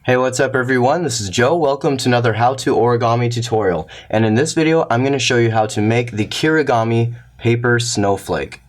Hey, what's up everyone? This is Joe. Welcome to another how-to origami tutorial. And in this video, I'm going to show you how to make the Kirigami paper snowflake.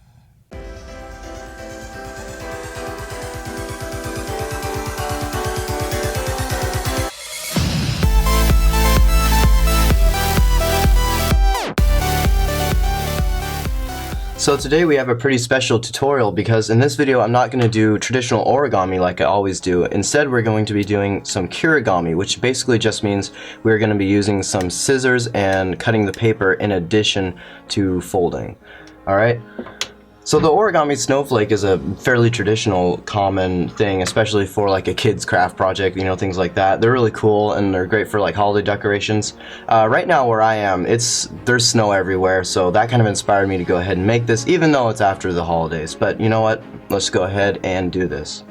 So today we have a pretty special tutorial because in this video I'm not going to do traditional origami like I always do. Instead we're going to be doing some Kirigami, which basically just means we're going to be using some scissors and cutting the paper in addition to folding. Alright? So the origami snowflake is a fairly traditional common thing, especially for like a kid's craft project, you know, things like that. They're really cool and they're great for like holiday decorations. Right now where I am, there's snow everywhere, so that kind of inspired me to go ahead and make this, even though it's after the holidays. But you know what? Let's go ahead and do this.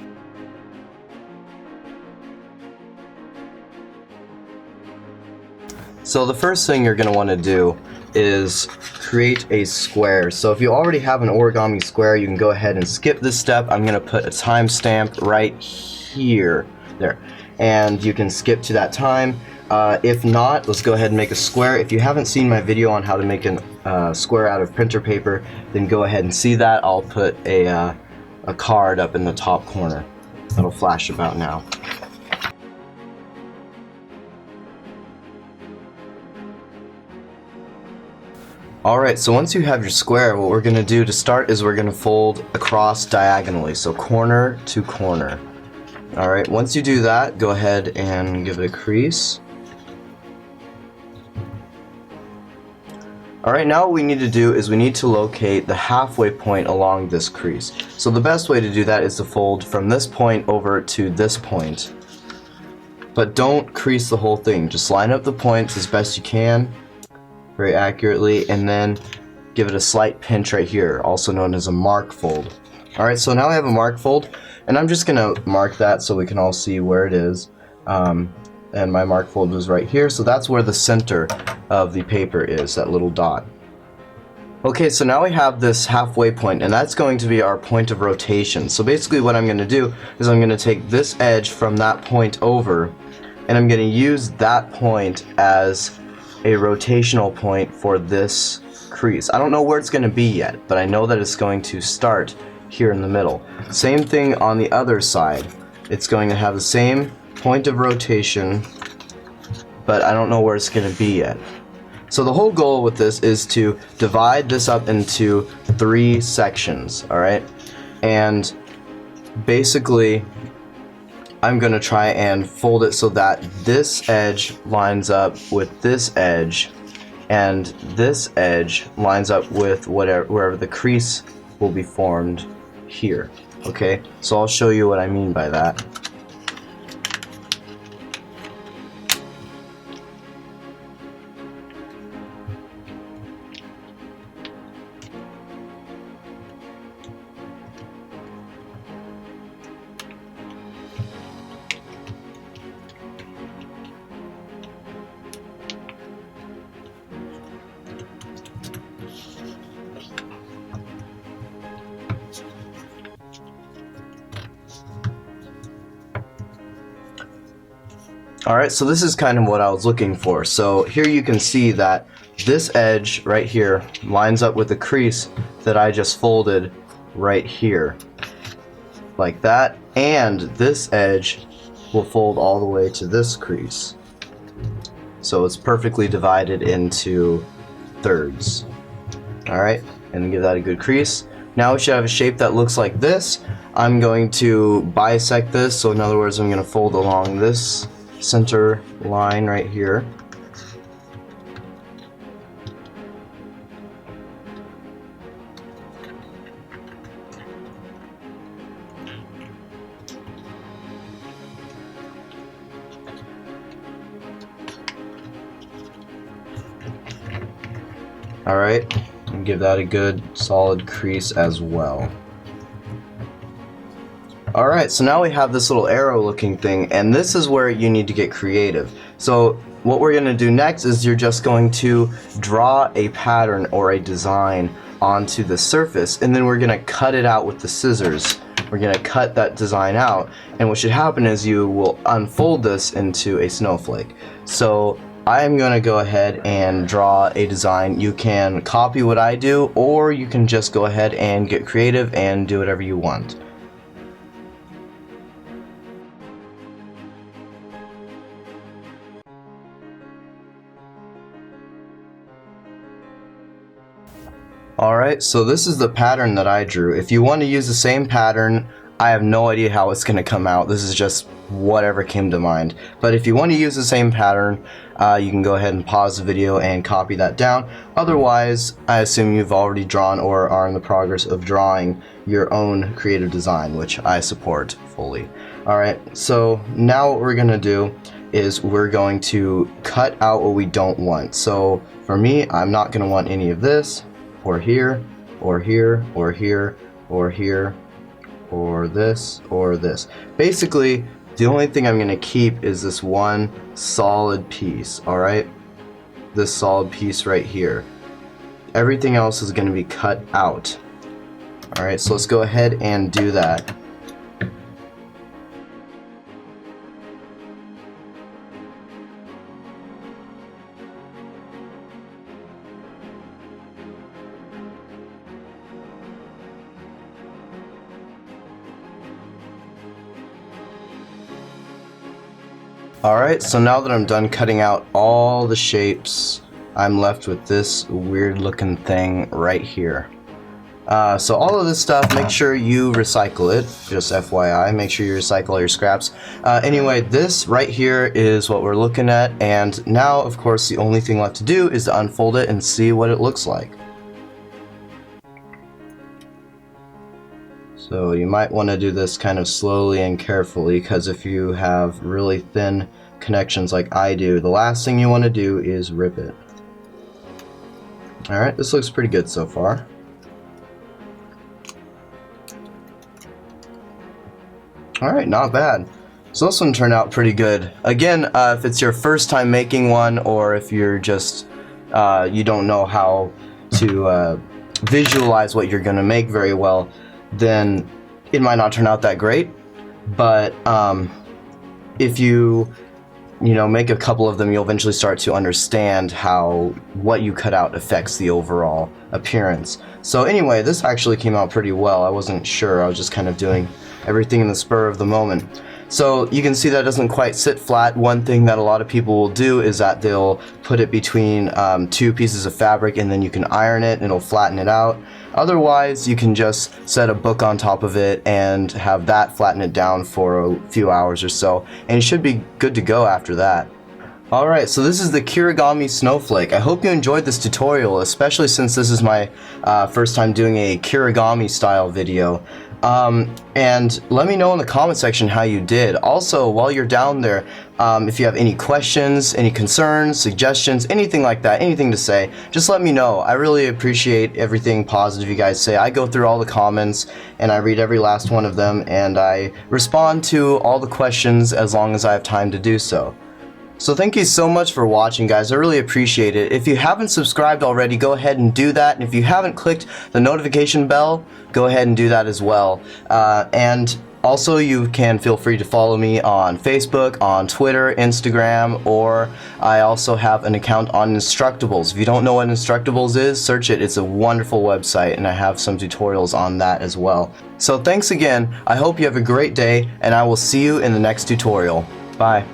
So the first thing you're going to want to do is create a square. So if you already have an origami square, you can go ahead and skip this step. I'm going to put a timestamp right here, there, and you can skip to that time. If not, let's go ahead and make a square. If you haven't seen my video on how to make a square out of printer paper, then go ahead and see that. I'll put a card up in the top corner. That'll flash about now. Alright, so once you have your square, what we're going to do to start is we're going to fold across diagonally, so corner to corner. Alright, once you do that, go ahead and give it a crease. Alright, now what we need to do is we need to locate the halfway point along this crease. So the best way to do that is to fold from this point over to this point. But don't crease the whole thing, just line up the points as best you can, very accurately, and then give it a slight pinch right here, also known as a mark fold. Alright, so now I have a mark fold, and I'm just gonna mark that so we can all see where it is. And my mark fold was right here, so that's where the center of the paper is, that little dot. Okay, so now we have this halfway point, and that's going to be our point of rotation. So basically what I'm going to do is I'm going to take this edge from that point over, and I'm going to use that point as a rotational point for this crease. I don't know where it's going to be yet, but I know that it's going to start here in the middle. Same thing on the other side. It's going to have the same point of rotation, but I don't know where it's going to be yet. So the whole goal with this is to divide this up into 3 sections, alright? And basically I'm going to try and fold it so that this edge lines up with this edge, and this edge lines up with wherever the crease will be formed here. Okay, so I'll show you what I mean by that. Alright, so this is kind of what I was looking for. So here you can see that this edge right here lines up with the crease that I just folded right here. Like that. And this edge will fold all the way to this crease. So it's perfectly divided into thirds. Alright, and give that a good crease. Now we should have a shape that looks like this. I'm going to bisect this, so in other words I'm going to fold along this center line right here. Alright, and give that a good solid crease as well. Alright, so now we have this little arrow looking thing, and this is where you need to get creative. So what we're going to do next is you're just going to draw a pattern or a design onto the surface, and then we're going to cut it out with the scissors we're going to cut that design out, and what should happen is you will unfold this into a snowflake. So I'm going to go ahead and draw a design. You can copy what I do, or you can just go ahead and get creative and do whatever you want. Alright, so this is the pattern that I drew. If you want to use the same pattern, I have no idea how it's going to come out. This is just whatever came to mind. But if you want to use the same pattern, you can go ahead and pause the video and copy that down. Otherwise, I assume you've already drawn or are in the progress of drawing your own creative design, which I support fully. Alright, so now what we're going to do is we're going to cut out what we don't want. So for me, I'm not going to want any of this, or here, or here, or here, or here, or this, or this. Basically, the only thing I'm going to keep is this one solid piece, alright? This solid piece right here. Everything else is going to be cut out. Alright, so let's go ahead and do that. Alright, so now that I'm done cutting out all the shapes, I'm left with this weird looking thing right here. So all of this stuff, make sure you recycle it, just FYI, make sure you recycle all your scraps. Anyway, this right here is what we're looking at, and now of course the only thing left to do is to unfold it and see what it looks like. So you might want to do this kind of slowly and carefully, because if you have really thin connections like I do, the last thing you want to do is rip it. Alright, this looks pretty good so far. Alright, not bad. So this one turned out pretty good. Again, if it's your first time making one, or if you're just, you don't know how to visualize what you're going to make very well, then it might not turn out that great. But if you make a couple of them, you'll eventually start to understand how what you cut out affects the overall appearance. So anyway, this actually came out pretty well. I wasn't sure. I was just kind of doing everything in the spur of the moment. So you can see that doesn't quite sit flat. One thing that a lot of people will do is that they'll put it between two pieces of fabric, and then you can iron it and it'll flatten it out. Otherwise, you can just set a book on top of it and have that flatten it down for a few hours or so, and you should be good to go after that. Alright, so this is the Kirigami Snowflake. I hope you enjoyed this tutorial, especially since this is my first time doing a Kirigami style video. And let me know in the comment section how you did. Also, while you're down there, if you have any questions, any concerns, suggestions, anything like that, anything to say, just let me know. I really appreciate everything positive you guys say. I go through all the comments and I read every last one of them, and I respond to all the questions as long as I have time to do so. So thank you so much for watching, guys. I really appreciate it. If you haven't subscribed already, go ahead and do that. And if you haven't clicked the notification bell, go ahead and do that as well. And also, you can feel free to follow me on Facebook, on Twitter, Instagram, or I also have an account on Insturctables. If you don't know what Insturctables is, search it. It's a wonderful website, and I have some tutorials on that as well. So thanks again. I hope you have a great day, and I will see you in the next tutorial. Bye.